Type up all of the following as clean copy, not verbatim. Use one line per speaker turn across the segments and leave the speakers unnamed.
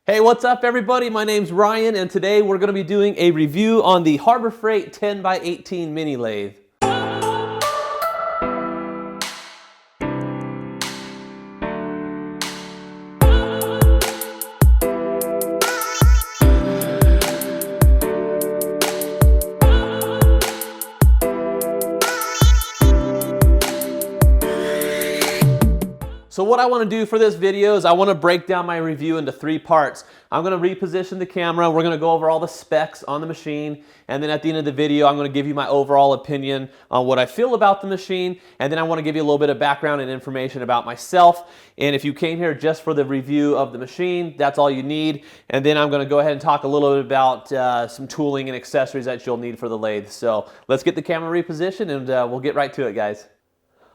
Hey, what's up everybody? My name's Ryan and today we're going to be doing a review on the Harbor Freight 10x18 Mini Lathe. So what I want to do for this video is I want to break down my review into three parts. I'm going to reposition the camera, we're going to go over all the specs on the machine, and then at the end of the video I'm going to give you my overall opinion on what I feel about the machine, and then I want to give you a little bit of background and information about myself. And if you came here just for the review of the machine, that's all you need. And then I'm going to go ahead and talk a little bit about some tooling and accessories that you'll need for the lathe. So let's get the camera repositioned and we'll get right to it, guys.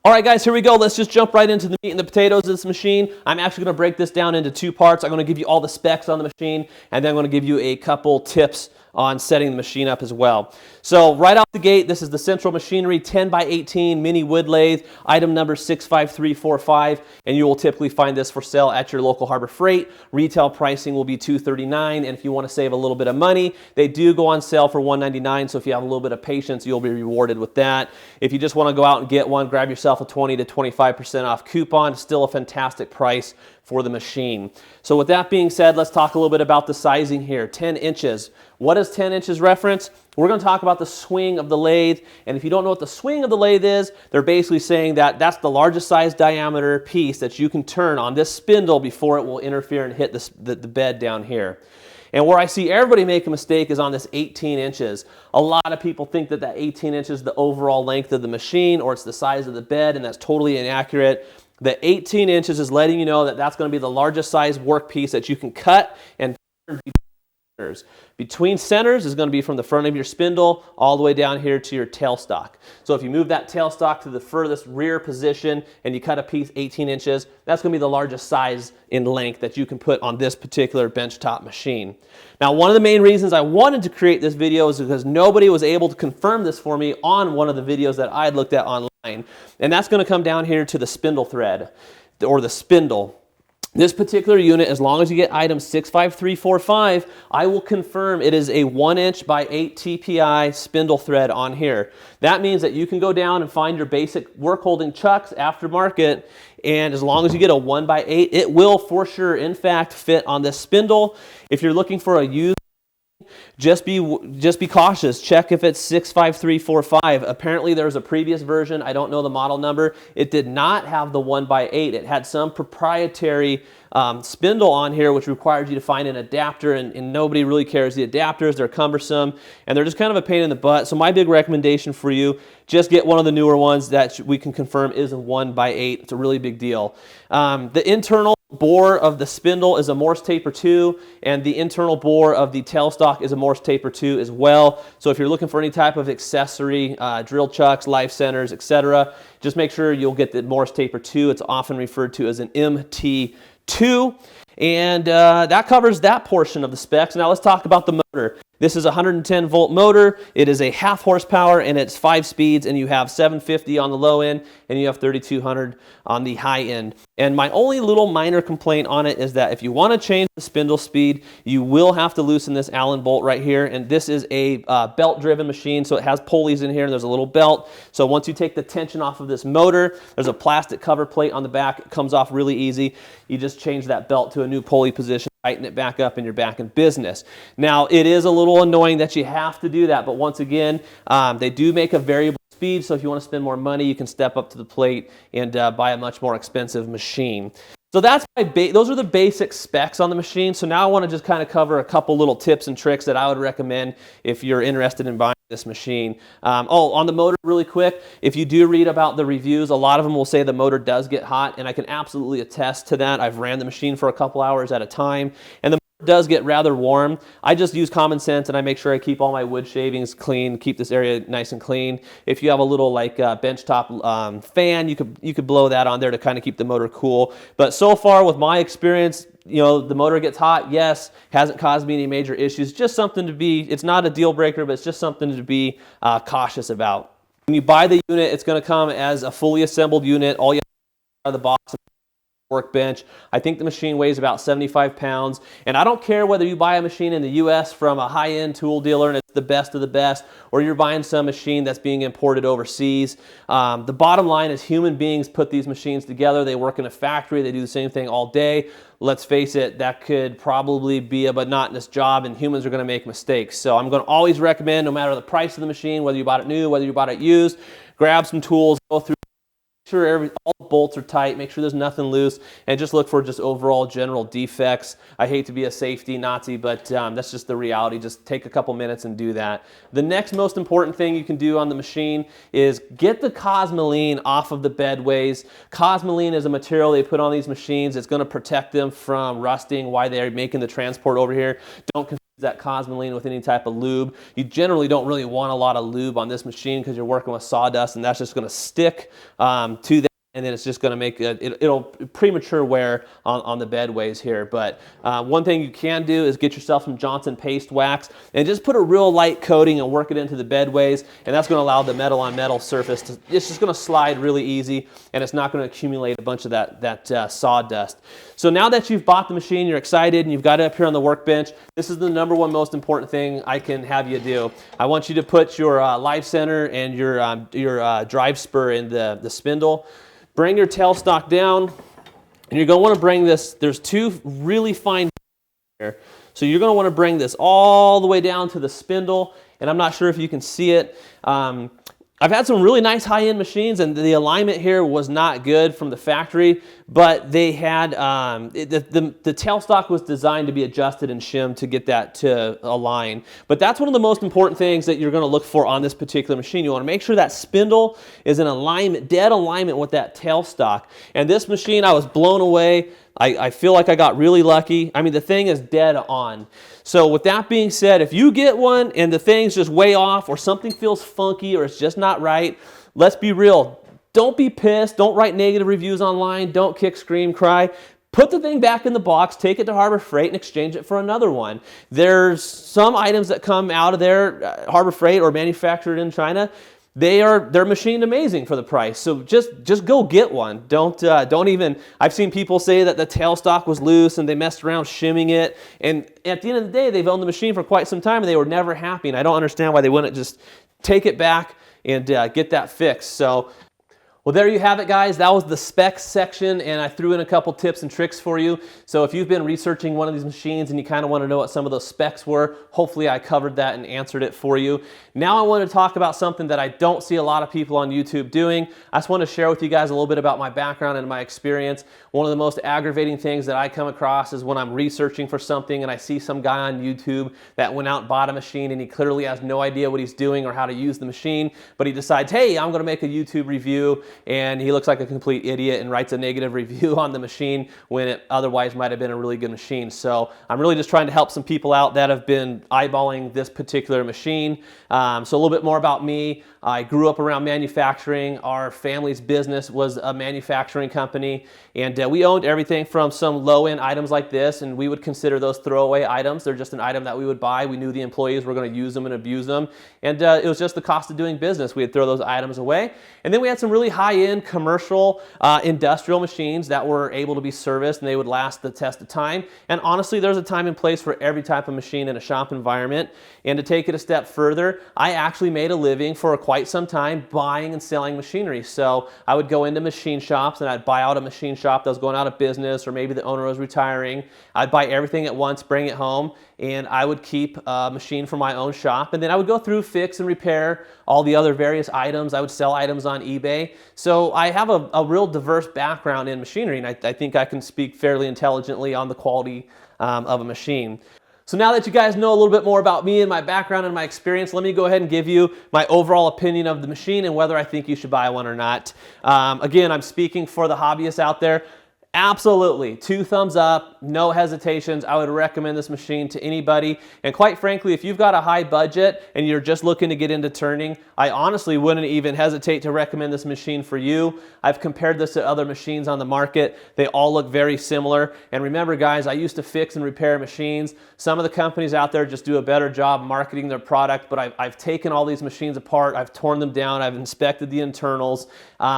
All right, guys, here we go. Let's just jump right into the meat and the potatoes of this machine. I'm actually going to break this down into two parts. I'm going to give you all the specs on the machine, and then I'm going to give you a couple tips on setting the machine up as well. So right off the gate, this is the Central Machinery 10x18 Mini Wood Lathe, item number 65345, and you will typically find this for sale at your local Harbor Freight. Retail pricing will be $239, and if you want to save a little bit of money, they do go on sale for $199, so if you have a little bit of patience, you'll be rewarded with that. If you just want to go out and get one, grab yourself a 20 to 25% off coupon. Still a fantastic price for the machine. So with that being said, let's talk a little bit about the sizing here. 10 inches. What does 10 inches reference? We're going to talk about the swing of the lathe, and if you don't know what the swing of the lathe is, they're basically saying that that's the largest size diameter piece that you can turn on this spindle before it will interfere and hit the bed down here. And where I see everybody make a mistake is on this 18 inches. A lot of people think that that 18 inches is the overall length of the machine or it's the size of the bed, and that's totally inaccurate. The 18 inches is letting you know that that's going to be the largest size workpiece that you can cut and turn between centers. Between centers is going to be from the front of your spindle all the way down here to your tailstock. So if you move that tailstock to the furthest rear position and you cut a piece 18 inches, that's going to be the largest size in length that you can put on this particular benchtop machine. Now, one of the main reasons I wanted to create this video is because nobody was able to confirm this for me on one of the videos that I had looked at online. And that's going to come down here to the spindle thread, or the spindle. This particular unit, as long as you get item 65345, I will confirm it is a 1" by 8 TPI spindle thread on here. That means that you can go down and find your basic work holding chucks aftermarket, and as long as you get a 1/8, it will for sure, in fact, fit on this spindle. If you're looking for a used, just be cautious. Check if it's 65345. Apparently there's a previous version, I don't know the model number, it did not have the 1/8. It had some proprietary spindle on here which requires you to find an adapter, and nobody really cares. The adapters, they're cumbersome and they're just kind of a pain in the butt. So my big recommendation for you, just get one of the newer ones that we can confirm is a 1/8. It's a really big deal. The internal bore of the spindle is a Morse taper 2, and the internal bore of the tailstock is a Morse taper 2 as well. So if you're looking for any type of accessory, drill chucks, life centers, etc., just make sure you'll get the Morse taper 2. It's often referred to as an MT2. And that covers that portion of the specs. Now let's talk about the motor. This is a 110 volt motor. It is a 1/2 horsepower and it's 5 speeds, and you have 750 on the low end and you have 3200 on the high end. And my only little minor complaint on it is that if you want to change the spindle speed, you will have to loosen this Allen bolt right here. And this is a belt driven machine, so it has pulleys in here and there's a little belt. So once you take the tension off of this motor, there's a plastic cover plate on the back. It comes off really easy. You just change that belt to a new pulley position, tighten it back up, and you're back in business. Now, it is a little annoying that you have to do that, but once again, they do make a variable speed, so if you want to spend more money, you can step up to the plate and buy a much more expensive machine. So that's those are the basic specs on the machine. So now I want to just kind of cover a couple little tips and tricks that I would recommend if you're interested in buying this machine. On the motor really quick, if you do read about the reviews, a lot of them will say the motor does get hot, and I can absolutely attest to that. I've ran the machine for a couple hours at a time, and the does get rather warm. I just use common sense and I make sure I keep all my wood shavings clean, keep this area nice and clean. If you have a little like benchtop fan, you could blow that on there to kind of keep the motor cool. But so far with my experience, you know, the motor gets hot, yes, hasn't caused me any major issues. Just something to be, it's not a deal breaker, but it's just something to be cautious about. When you buy the unit, it's going to come as a fully assembled unit. All you have to do out of the box workbench. I think the machine weighs about 75 pounds. And I don't care whether you buy a machine in the US from a high-end tool dealer and it's the best of the best, or you're buying some machine that's being imported overseas. The bottom line is human beings put these machines together. They work in a factory. They do the same thing all day. Let's face it, that could probably be a monotonous job, and humans are going to make mistakes. So I'm going to always recommend, no matter the price of the machine, whether you bought it new, whether you bought it used, grab some tools, go through, make sure all the bolts are tight, make sure there's nothing loose, and just look for just overall general defects. I hate to be a safety Nazi, but that's just the reality. Just take a couple minutes and do that. The next most important thing you can do on the machine is get the cosmoline off of the bedways. Cosmoline is a material they put on these machines. It's going to protect them from rusting while they're making the transport over here. Don't confuse that cosmoline with any type of lube. You generally don't really want a lot of lube on this machine because you're working with sawdust, and that's just going to stick to that, and then it's just going to make it'll premature wear on the bedways here. But one thing you can do is get yourself some Johnson paste wax and just put a real light coating and work it into the bedways, and that's going to allow the metal on metal surface to, it's just going to slide really easy, and it's not going to accumulate a bunch of that sawdust. So now that you've bought the machine, you're excited, and you've got it up here on the workbench, this is the #1 most important thing I can have you do. I want you to put your live center and your drive spur in the spindle. Bring your tailstock down, and you're going to want to bring this, there's two really fine here. So you're going to want to bring this all the way down to the spindle, and I'm not sure if you can see it. I've had some really nice high-end machines, and the alignment here was not good from the factory, but they had, the tailstock was designed to be adjusted and shimmed to get that to align. But that's one of the most important things that you're going to look for on this particular machine. You want to make sure that spindle is in alignment, dead alignment with that tailstock. And this machine, I was blown away. I feel like I got really lucky. I mean, the thing is dead on. So with that being said, if you get one and the thing's just way off, or something feels funky, or it's just not right, let's be real. Don't be pissed. Don't write negative reviews online. Don't kick, scream, cry. Put the thing back in the box, take it to Harbor Freight, and exchange it for another one. There's some items that come out of there, Harbor Freight or manufactured in China. They're machined amazing for the price. So just go get one. Don't even. I've seen people say that the tailstock was loose and they messed around shimming it. And at the end of the day, they've owned the machine for quite some time and they were never happy. And I don't understand why they wouldn't just take it back and get that fixed. So. Well, there you have it, guys. That was the specs section, and I threw in a couple tips and tricks for you. So if you've been researching one of these machines and you kind of want to know what some of those specs were, hopefully I covered that and answered it for you. Now I want to talk about something that I don't see a lot of people on YouTube doing. I just want to share with you guys a little bit about my background and my experience. One of the most aggravating things that I come across is when I'm researching for something and I see some guy on YouTube that went out and bought a machine and he clearly has no idea what he's doing or how to use the machine, but he decides, hey, I'm going to make a YouTube review, and he looks like a complete idiot and writes a negative review on the machine when it otherwise might have been a really good machine. So I'm really just trying to help some people out that have been eyeballing this particular machine. So a little bit more about me. I grew up around manufacturing. Our family's business was a manufacturing company, and we owned everything from some low-end items like this, and we would consider those throwaway items. They're just an item that we would buy. We knew the employees were going to use them and abuse them, and it was just the cost of doing business. We'd throw those items away. And then we had some really high-end commercial industrial machines that were able to be serviced, and they would last the test of time. And honestly, there's a time and place for every type of machine in a shop environment. And to take it a step further, I actually made a living for quite some time buying and selling machinery. So I would go into machine shops and I'd buy out a machine shop that was going out of business, or maybe the owner was retiring. I'd buy everything at once, bring it home, and I would keep a machine for my own shop. And then I would go through, fix and repair all the other various items. I would sell items on eBay. So I have a real diverse background in machinery, and I think I can speak fairly intelligently on the quality of a machine. So now that you guys know a little bit more about me and my background and my experience, let me go ahead and give you my overall opinion of the machine and whether I think you should buy one or not. Again, I'm speaking for the hobbyists out there. Absolutely, 2 thumbs up, no hesitations. I would recommend this machine to anybody. And quite frankly, if you've got a high budget and you're just looking to get into turning, I honestly wouldn't even hesitate to recommend this machine for you. I've compared this to other machines on the market. They all look very similar. And remember, guys, I used to fix and repair machines. Some of the companies out there just do a better job marketing their product, but I've taken all these machines apart, I've torn them down, I've inspected the internals.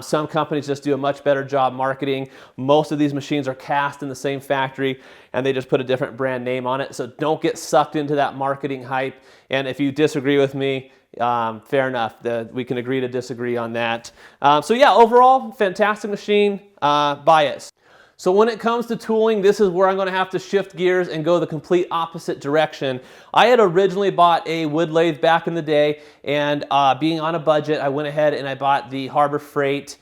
Some companies just do a much better job marketing. Most of of these machines are cast in the same factory and they just put a different brand name on it. So don't get sucked into that marketing hype. And if you disagree with me, fair enough. We can agree to disagree on that. So yeah, overall, fantastic machine. Buy it. So when it comes to tooling, this is where I'm going to have to shift gears and go the complete opposite direction. I had originally bought a wood lathe back in the day, and being on a budget, I went ahead and I bought the Harbor Freight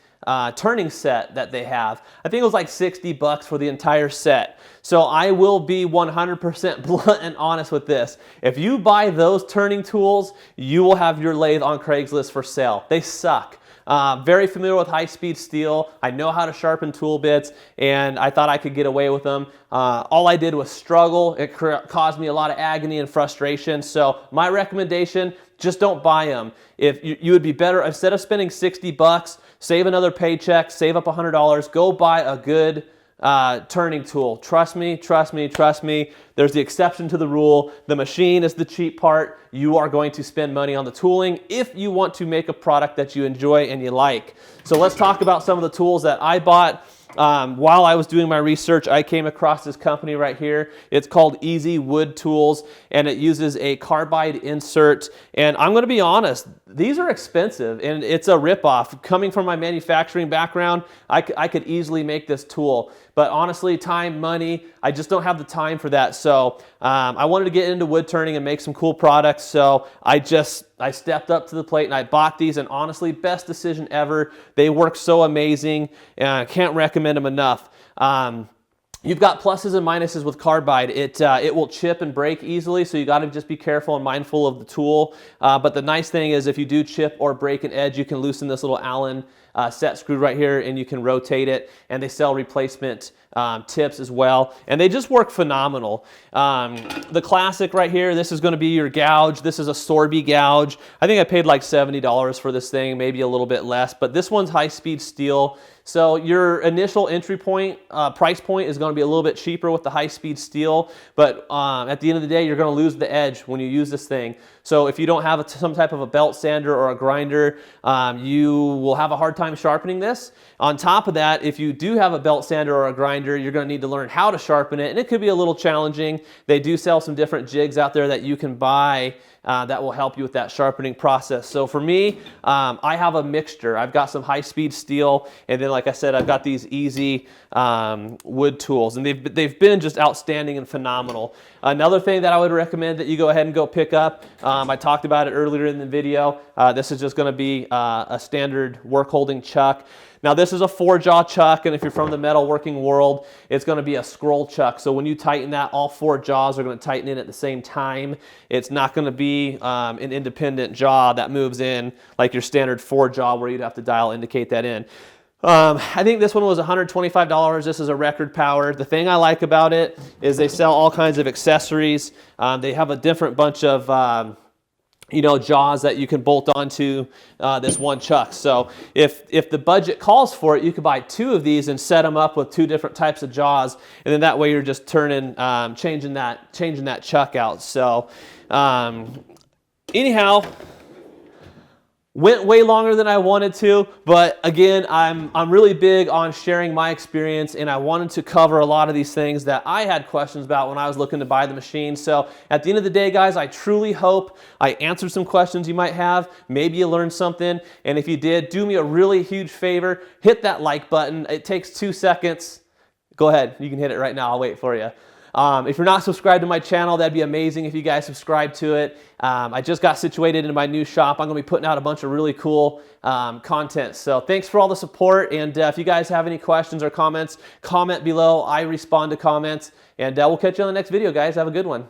turning set that they have. I think it was like 60 bucks for the entire set. So I will be 100% blunt and honest with this. If you buy those turning tools, you will have your lathe on Craigslist for sale. They suck. Very familiar with high-speed steel. I know how to sharpen tool bits, and I thought I could get away with them. All I did was struggle. It caused me a lot of agony and frustration. So my recommendation, just don't buy them. If you would be better, instead of spending 60 bucks, save another paycheck, save up $100, go buy a good turning tool. Trust me, trust me, trust me. There's the exception to the rule. The machine is the cheap part. You are going to spend money on the tooling if you want to make a product that you enjoy and you like. So let's talk about some of the tools that I bought. While I was doing my research, I came across this company right here. It's called Easy Wood Tools, and it uses a carbide insert. And I'm going to be honest, these are expensive, and it's a ripoff. Coming from my manufacturing background, I could easily make this tool. But honestly, time, money, I just don't have the time for that. So I wanted to get into wood turning and make some cool products. So I stepped up to the plate and I bought these, and honestly, best decision ever. They work so amazing, and I can't recommend them enough. You've got pluses and minuses with carbide. It will chip and break easily, so you got to just be careful and mindful of the tool. But the nice thing is if you do chip or break an edge, you can loosen this little Allen set screw right here and you can rotate it, and they sell replacement tips as well, and they just work phenomenal. The classic right here, this is going to be your gouge. This is a Sorby gouge. I think I paid like $70 for this thing, maybe a little bit less, but this one's high-speed steel. So your initial entry point, price point is going to be a little bit cheaper with the high-speed steel, but at the end of the day, you're going to lose the edge when you use this thing. So if you don't have some type of a belt sander or a grinder, you will have a hard time sharpening this. On top of that, if you do have a belt sander or a grinder, you're going to need to learn how to sharpen it, and it could be a little challenging. They do sell some different jigs out there that you can buy that will help you with that sharpening process. So for me, I have a mixture. I've got some high-speed steel, and then like I said, I've got these Easy wood tools, and they've been just outstanding and phenomenal. Another thing that I would recommend that you go ahead and go pick up, I talked about it earlier in the video. This is just going to be a standard work-holding chuck. Now this is a 4-jaw chuck, and if you're from the metalworking world, it's going to be a scroll chuck. So when you tighten that, all 4 jaws are going to tighten in at the same time. It's not going to be an independent jaw that moves in like your standard 4-jaw where you'd have to dial indicate that in. I think this one was $125. This is a record power. The thing I like about it is they sell all kinds of accessories. They have a different bunch of jaws that you can bolt onto this one chuck. So if the budget calls for it, you could buy 2 of these and set them up with 2 different types of jaws, and then that way you're just changing that chuck out. So anyhow, went way longer than I wanted to, but again, I'm really big on sharing my experience, and I wanted to cover a lot of these things that I had questions about when I was looking to buy the machine. So at the end of the day, guys, I truly hope I answered some questions you might have. Maybe you learned something, and if you did, do me a really huge favor. Hit that like button. It takes 2 seconds. Go ahead. You can hit it right now. I'll wait for you. If you're not subscribed to my channel, that'd be amazing if you guys subscribe to it. I just got situated in my new shop. I'm going to be putting out a bunch of really cool content. So thanks for all the support. And if you guys have any questions or comments, comment below. I respond to comments. And we'll catch you on the next video, guys. Have a good one.